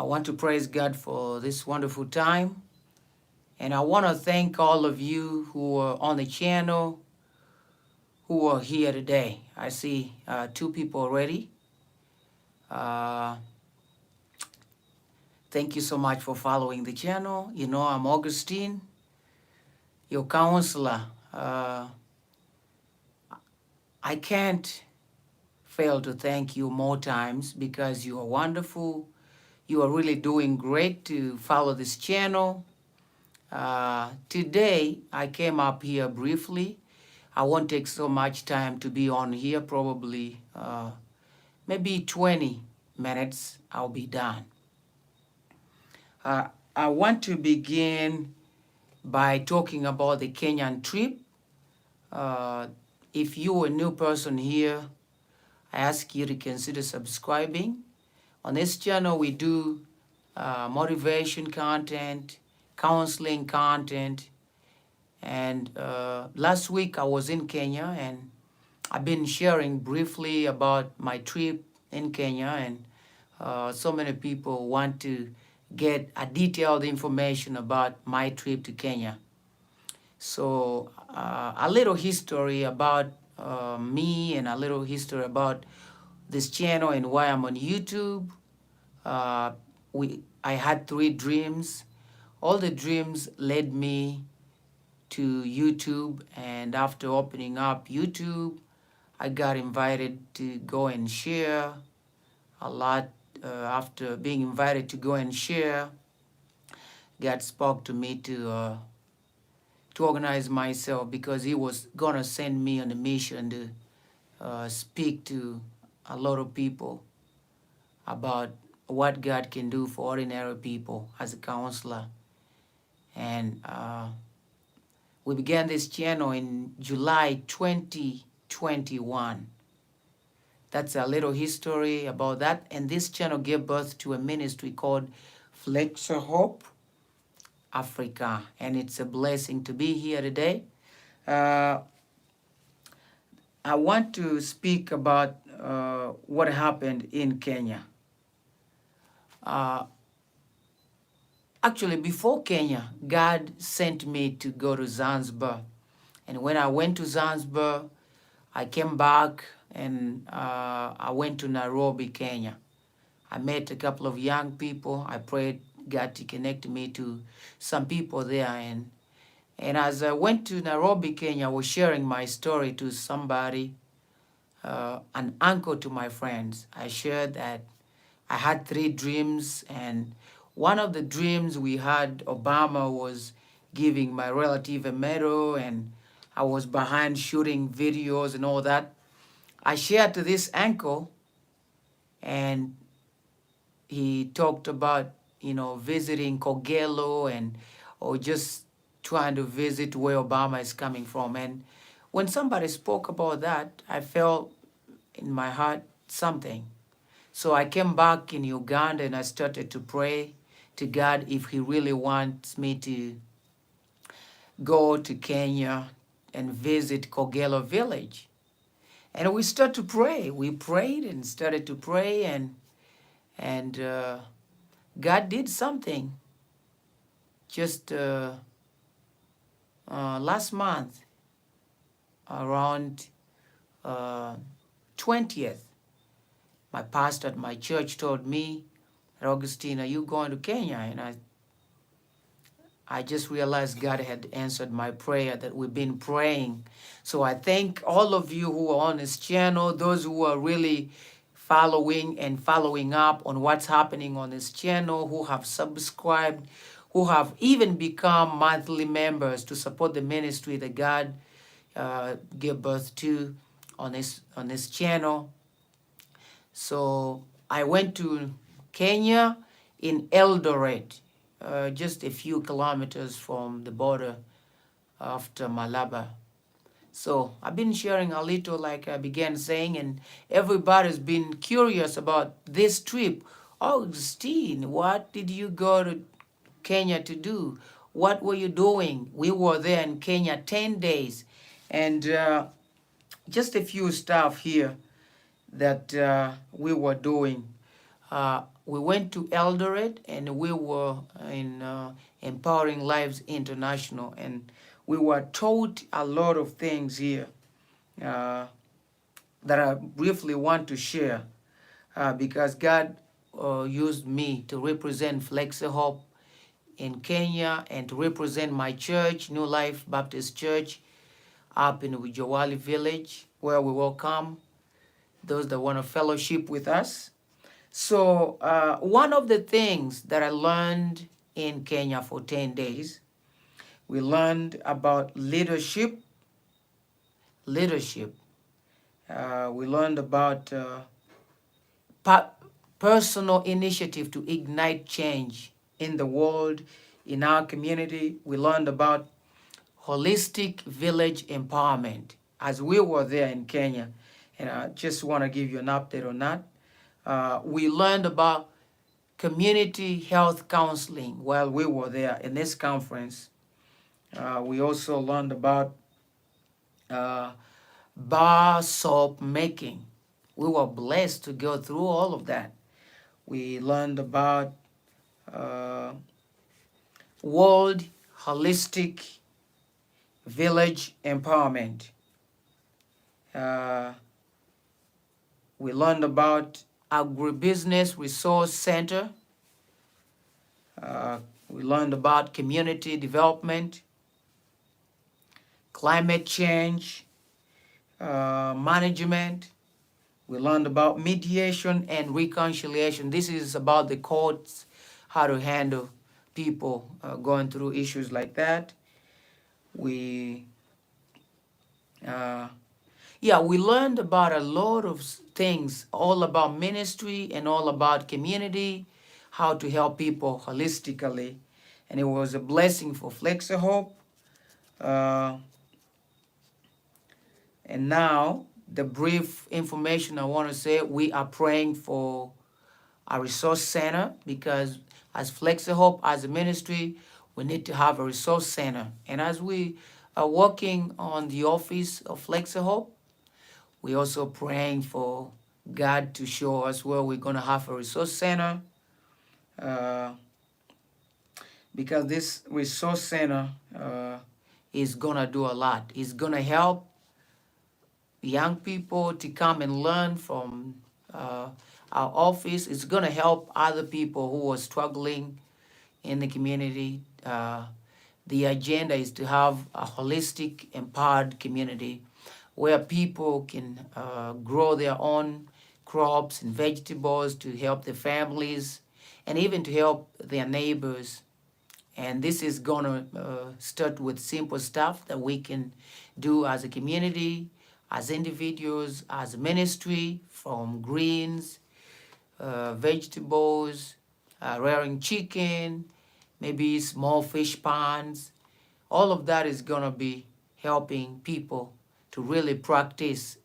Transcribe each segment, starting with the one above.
I want to praise God for this wonderful time. And I want to thank all of you who are on the channel, who are here today. I see 2 people already. Uh, thank you so much for following the channel. You know, I'm Augustine, your counselor. I can't fail to thank you more times because you are wonderful. You are really doing great to follow this channel. Today, I came up here briefly. I won't take so much time to be on here, probably maybe 20 minutes, I'll be done. I want to begin by talking about the Kenyan trip. If you're a new person here, I ask you to consider subscribing. On this channel, we do motivation content, counseling content, and last week I was in Kenya, and I've been sharing briefly about my trip in Kenya, and so many people want to get a detailed information about my trip to Kenya. So a little history about me, and a little history about this channel and why I'm on YouTube. I had 3 dreams. All the dreams led me to YouTube, and after opening up YouTube, I got invited to go and share a lot. After being invited to go and share, God spoke to me to organize myself, because He was gonna send me on a mission to speak to a lot of people about what God can do for ordinary people as a counselor. And we began this channel in July 2021. That's a little history about that. And this channel gave birth to a ministry called FLEXYHOPEAFRICA. And it's a blessing to be here today. I want to speak about what happened in Kenya. Actually, before Kenya, God sent me to go to Zanzibar. And when I went to Zanzibar, I came back, and I went to Nairobi, Kenya. I met a couple of young people. I prayed God to connect me to some people there. And as I went to Nairobi, Kenya, I was sharing my story to somebody, an uncle to my friends. I shared that I had 3 dreams, and one of the dreams we had, Obama was giving my relative a medal, and I was behind shooting videos and all that. I shared to this uncle, and he talked about, visiting Kogelo, or just trying to visit where Obama is coming from. And when somebody spoke about that, I felt in my heart something. So I came back in Uganda, and I started to pray to God if He really wants me to go to Kenya and visit Kogelo village. And we started to pray. We prayed and started to pray, and God did something. Just last month, around 20th, my pastor at my church told me, "Augustine, are you going to Kenya?" And I just realized God had answered my prayer that we've been praying. So I thank all of you who are on this channel, those who are really following and following up on what's happening on this channel, who have subscribed, who have even become monthly members to support the ministry that God gave birth to on this channel. So I went to Kenya in Eldoret, just a few kilometers from the border after Malaba. So I've been sharing a little, like I began saying, and everybody's been curious about this trip. Augustine, what did you go to Kenya to do? What were you doing? We were there in Kenya 10 days. And just a few stuff here that we were doing. We went to Eldoret, and we were in Empowering Lives International, and we were taught a lot of things here that I briefly want to share because God used me to represent FLEXYHOPE in Kenya and to represent my church, New Life Baptist Church, up in Ujawali village, where we welcome those that want to fellowship with us. So one of the things that I learned in Kenya for 10 days, we learned about leadership. We learned about personal initiative to ignite change in the world, in our community. We learned about holistic village empowerment as we were there in Kenya. And I just want to give you an update on that. We learned about community health counseling while we were there in this conference. We also learned about bar soap making. We were blessed to go through all of that. We learned about World Holistic Village Empowerment. We learned about Agribusiness Resource Center. We learned about community development, climate change, management. We learned about mediation and reconciliation. This is about the courts, how to handle people going through issues like that. We learned about a lot of things, all about ministry and all about community, how to help people holistically. And it was a blessing for FLEXYHOPE. And now, the brief information I want to say, we are praying for a resource center because as FLEXYHOPE, as a ministry, we need to have a resource center. And as we are working on the office of FLEXYHOPE, we're also praying for God to show us where we're going to have a resource center. Because this resource center is going to do a lot. It's going to help young people to come and learn from our office. It's going to help other people who are struggling in the community. The agenda is to have a holistic, empowered community where people can grow their own crops and vegetables to help their families and even to help their neighbors. And this is going to start with simple stuff that we can do as a community, as individuals, as a ministry, from greens, vegetables, rearing chicken, maybe small fish ponds. All of that is going to be helping people to really practice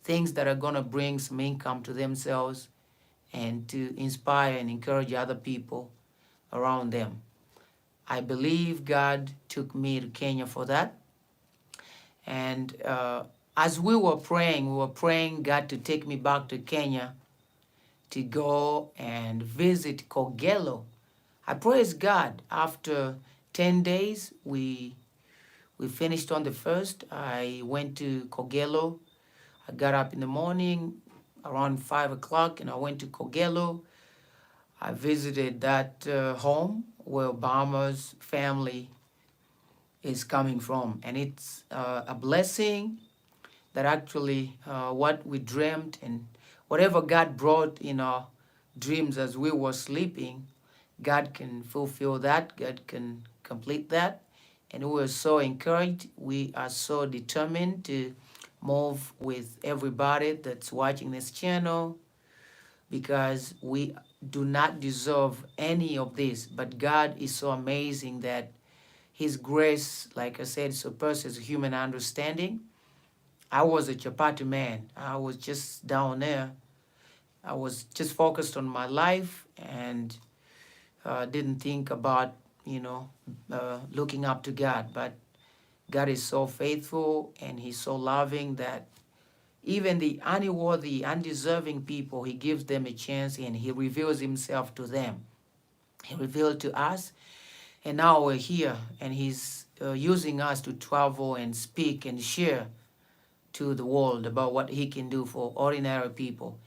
things that are going to bring some income to themselves and to inspire and encourage other people around them. I believe God took me to Kenya for that. And as we were praying God to take me back to Kenya to go and visit Kogelo. I praise God. After 10 days, we finished on the 1st. I went to Kogelo. I got up in the morning around 5 o'clock and I went to Kogelo. I visited that home where Obama's family is coming from. And it's a blessing that actually what we dreamt and whatever God brought in our dreams as we were sleeping, God can fulfill that. God can complete that. And we are so encouraged. We are so determined to move with everybody that's watching this channel because we do not deserve any of this. But God is so amazing that His grace, like I said, surpasses human understanding. I was a chapati man. I was just down there. I was just focused on my life and didn't think about, looking up to God. But God is so faithful and He's so loving that even the unworthy, undeserving people, he gives them a chance and he reveals himself to them. He revealed to us, and now we're here, and he's using us to travel and speak and share to the world about what he can do for ordinary people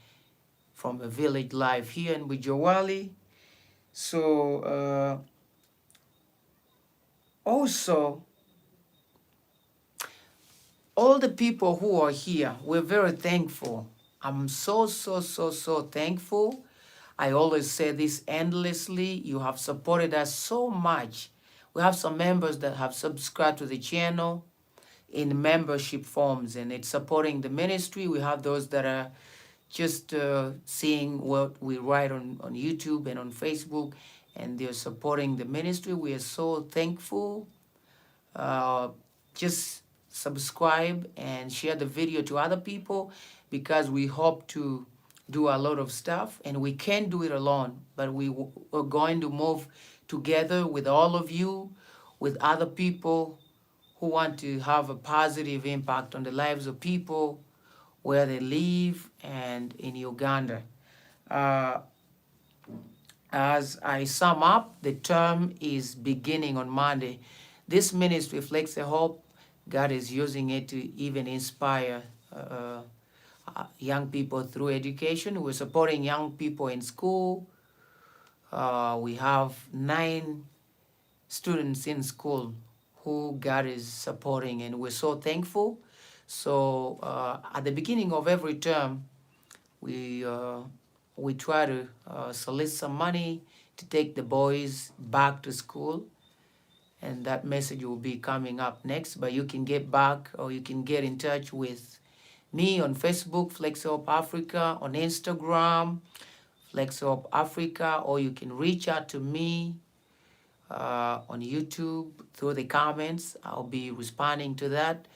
from a village life here in Bujawali. So also, all the people who are here, we're very thankful. I'm so thankful. I always say this endlessly. You have supported us so much. We have some members that have subscribed to the channel in membership forms, and it's supporting the ministry. We have those that are just seeing what we write on YouTube and on Facebook, and they're supporting the ministry. We are so thankful. Just subscribe and share the video to other people, because we hope to do a lot of stuff, and we can't do it alone, but we're going to move together with all of you, with other people who want to have a positive impact on the lives of people where they live and in Uganda. As I sum up, the term is beginning on Monday. This ministry, Flex Hope, God is using it to even inspire young people through education. We're supporting young people in school. We have 9 students in school who God is supporting, and we're so thankful. So at the beginning of every term, we try to solicit some money to take the boys back to school, and that message will be coming up next. But you can get back, or you can get in touch with me on Facebook, FLEXYHOPE Africa, on Instagram, FLEXYHOPE Africa, or you can reach out to me on YouTube through the comments. I'll be responding to that,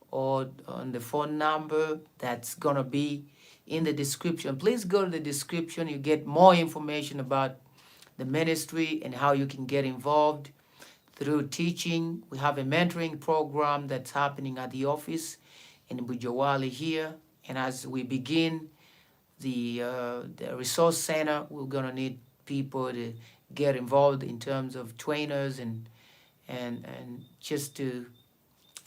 or on the phone number that's gonna be in the description. Please go to the description. You get more information about the ministry and how you can get involved through teaching. We have a mentoring program that's happening at the office in Bujawali here, and as we begin the resource center, we're gonna need people to get involved in terms of trainers and just to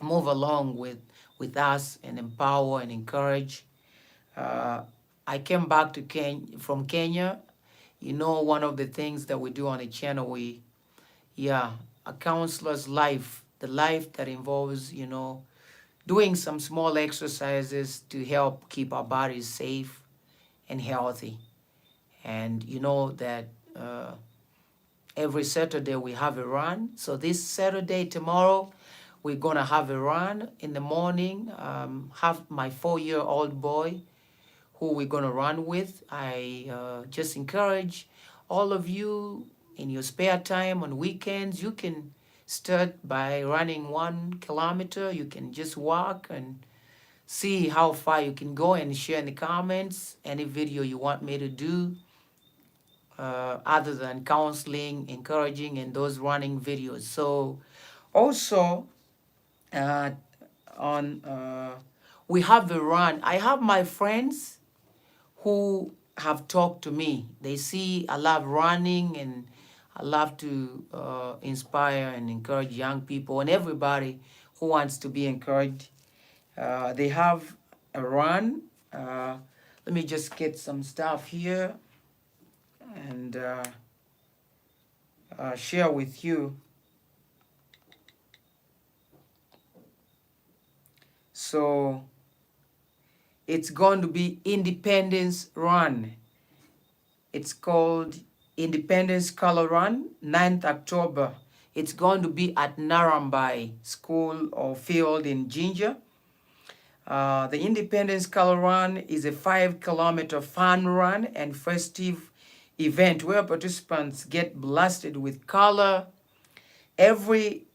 move along with us and empower and encourage. I came back to from Kenya. You know, one of the things that we do on the channel, a counselor's life, the life that involves, you know, doing some small exercises to help keep our bodies safe and healthy. And you know that every Saturday we have a run. So this Saturday, tomorrow, we're gonna have a run in the morning. Have my 4-year-old boy who we're gonna run with. I just encourage all of you, in your spare time on weekends, you can start by running 1 kilometer. You can just walk and see how far you can go, and share in the comments any video you want me to do other than counseling, encouraging, and those running videos. So also we have a run. I have my friends who have talked to me. They see I love running, and I love to inspire and encourage young people and everybody who wants to be encouraged. They have a run. Let me just get some stuff here and share with you. So it's going to be Independence Run. It's called Independence Color Run, 9th October. It's going to be at Narambai School or Field in Jinja. The Independence Color Run is a 5-kilometer fun run and festive event where participants get blasted with color. Every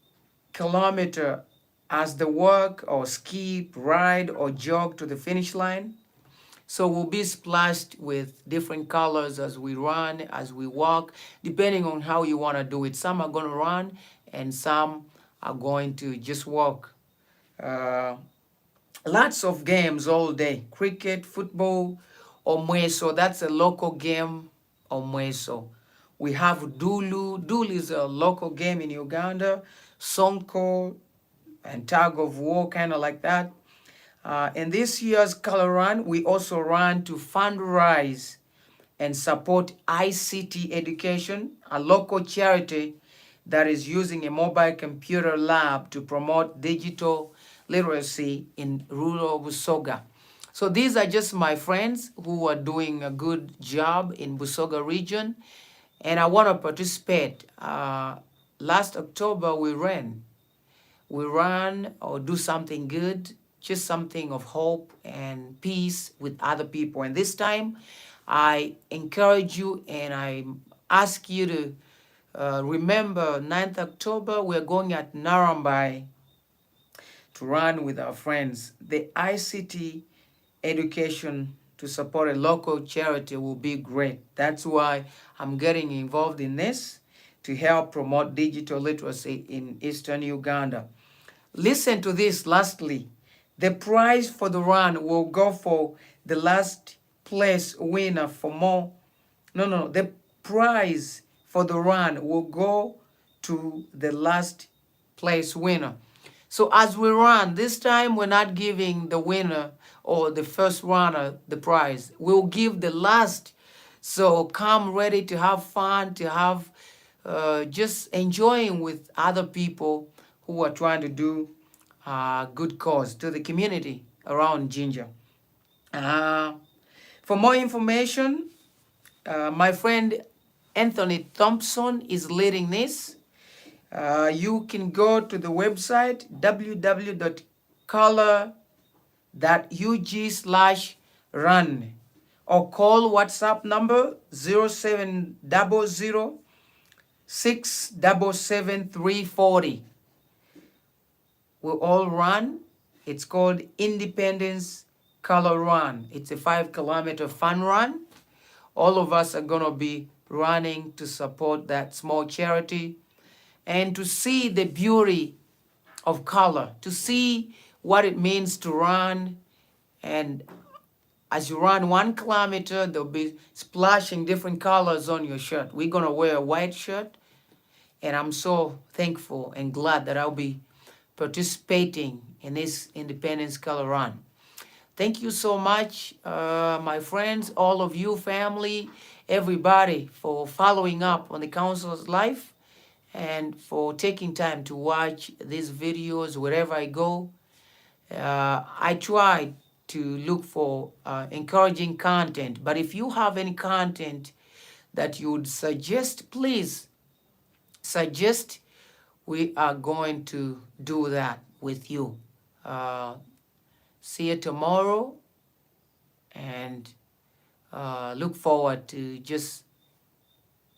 kilometer as they walk or skip, ride, or jog to the finish line. So we'll be splashed with different colors as we run, as we walk, depending on how you want to do it. Some are going to run and some are going to just walk. Lots of games all day. Cricket, football, omweso. That's a local game, omweso. We have dulu. Dulu is a local game in Uganda. Sonko and tug of war, kind of like that. In this year's color run, we also run to fundraise and support ICT education, a local charity that is using a mobile computer lab to promote digital literacy in rural Busoga. So these are just my friends who are doing a good job in Busoga region, and I want to participate. Last October we ran or do something good, just something of hope and peace with other people. And this time, I encourage you and I ask you to remember 9th October, we're going at Narambai to run with our friends. The ICT education to support a local charity will be great. That's why I'm getting involved in this, to help promote digital literacy in Eastern Uganda. Listen to this lastly. The prize for the run will go for the last place winner for more. No. The prize for the run will go to the last place winner. So as we run, this time we're not giving the winner or the first runner the prize. We'll give the last. So come ready to have fun, to have just enjoying with other people who are trying to do good cause to the community around Ginger. For more information, my friend Anthony Thompson is leading this. You can go to the website www.color.ug/run or call WhatsApp number 0700 677 We'll all run. It's called Independence Color Run. It's a 5-kilometer fun run. All of us are going to be running to support that small charity and to see the beauty of color, to see what it means to run. And as you run 1 kilometer, there'll be splashing different colors on your shirt. We're going to wear a white shirt, and I'm so thankful and glad that I'll be participating in this Independence Color Run. Thank you so much, my friends, all of you, family, everybody, for following up on the Council's life and for taking time to watch these videos wherever I go. I try to look for encouraging content, but if you have any content that you would suggest, please suggest. We are going to do that with you. See you tomorrow, and look forward to just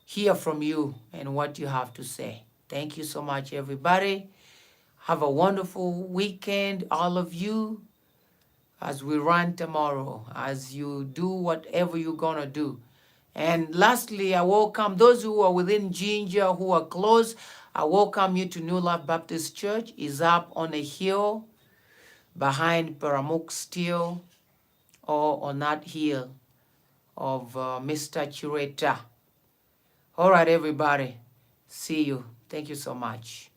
hear from you and what you have to say. Thank you so much, everybody. Have a wonderful weekend, all of you, as we run tomorrow, as you do whatever you're going to do. And lastly, I welcome those who are within Ginger, who are close. I welcome you to New Life Baptist Church. It's up on a hill behind Paramount Steel, or on that hill of Mr. Chireta. All right, everybody. See you. Thank you so much.